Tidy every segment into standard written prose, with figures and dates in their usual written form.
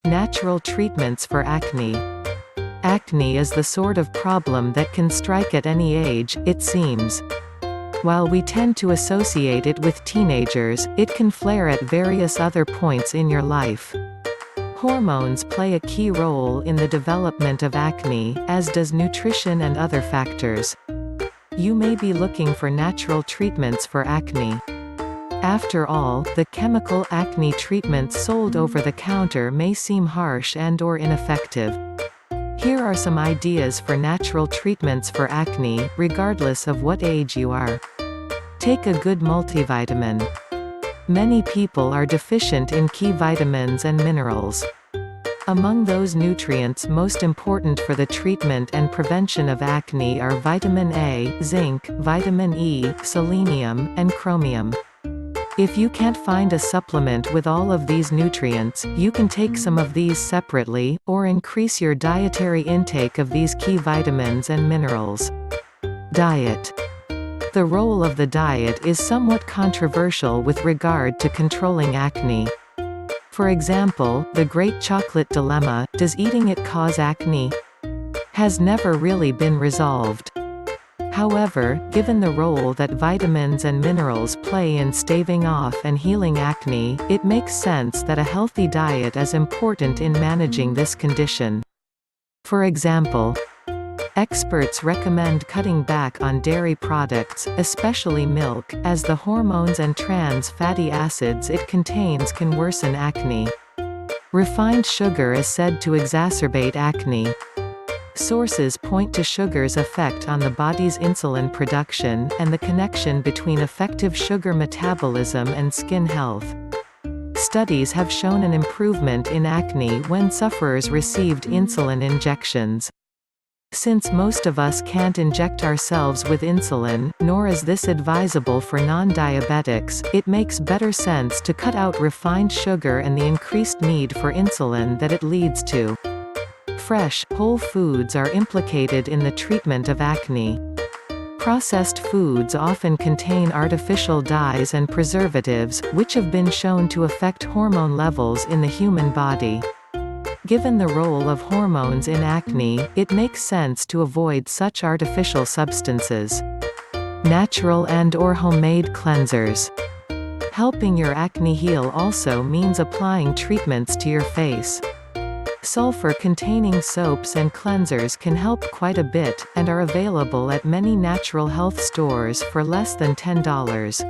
Natural treatments for acne. Acne is the sort of problem that can strike at any age, it seems. While we tend to associate it with teenagers, it can flare at various other points in your life. Hormones play a key role in the development of acne, as does nutrition and other factors. You may be looking for natural treatments for acne. After all, the chemical acne treatments sold over the counter may seem harsh and/or ineffective. Here are some ideas for natural treatments for acne, regardless of what age you are. Take a good multivitamin. Many people are deficient in key vitamins and minerals. Among those nutrients most important for the treatment and prevention of acne are vitamin A, zinc, vitamin E, selenium, and chromium. If you can't find a supplement with all of these nutrients, you can take some of these separately, or increase your dietary intake of these key vitamins and minerals. Diet. The role of the diet is somewhat controversial with regard to controlling acne. For example, the Great Chocolate Dilemma, does eating it cause acne? Has never really been resolved. However, given the role that vitamins and minerals play in staving off and healing acne, it makes sense that a healthy diet is important in managing this condition. For example, experts recommend cutting back on dairy products, especially milk, as the hormones and trans fatty acids it contains can worsen acne. Refined sugar is said to exacerbate acne. Sources point to sugar's effect on the body's insulin production, and the connection between effective sugar metabolism and skin health. Studies have shown an improvement in acne when sufferers received insulin injections. Since most of us can't inject ourselves with insulin, nor is this advisable for non-diabetics, it makes better sense to cut out refined sugar and the increased need for insulin that it leads to. Fresh, whole foods are implicated in the treatment of acne. Processed foods often contain artificial dyes and preservatives, which have been shown to affect hormone levels in the human body. Given the role of hormones in acne, it makes sense to avoid such artificial substances. Natural and/or homemade cleansers. Helping your acne heal also means applying treatments to your face. Sulfur-containing soaps and cleansers can help quite a bit, and are available at many natural health stores for less than $10.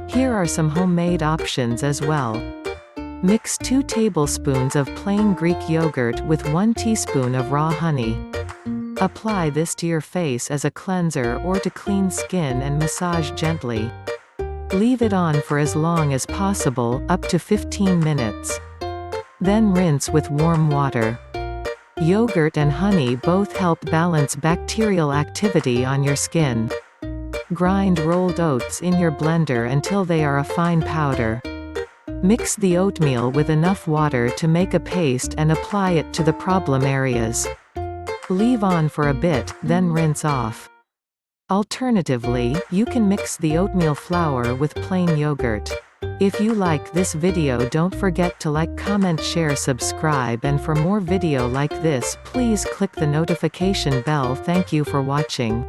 Here are some homemade options as well. Mix 2 tablespoons of plain Greek yogurt with 1 teaspoon of raw honey. Apply this to your face as a cleanser or to clean skin and massage gently. Leave it on for as long as possible, up to 15 minutes. Then rinse with warm water. Yogurt and honey both help balance bacterial activity on your skin. Grind rolled oats in your blender until they are a fine powder. Mix the oatmeal with enough water to make a paste and apply it to the problem areas. Leave on for a bit, then rinse off. Alternatively, you can mix the oatmeal flour with plain yogurt. If you like this video, don't forget to like, comment, share, subscribe, and for more video like this please click the notification bell. Thank you for watching.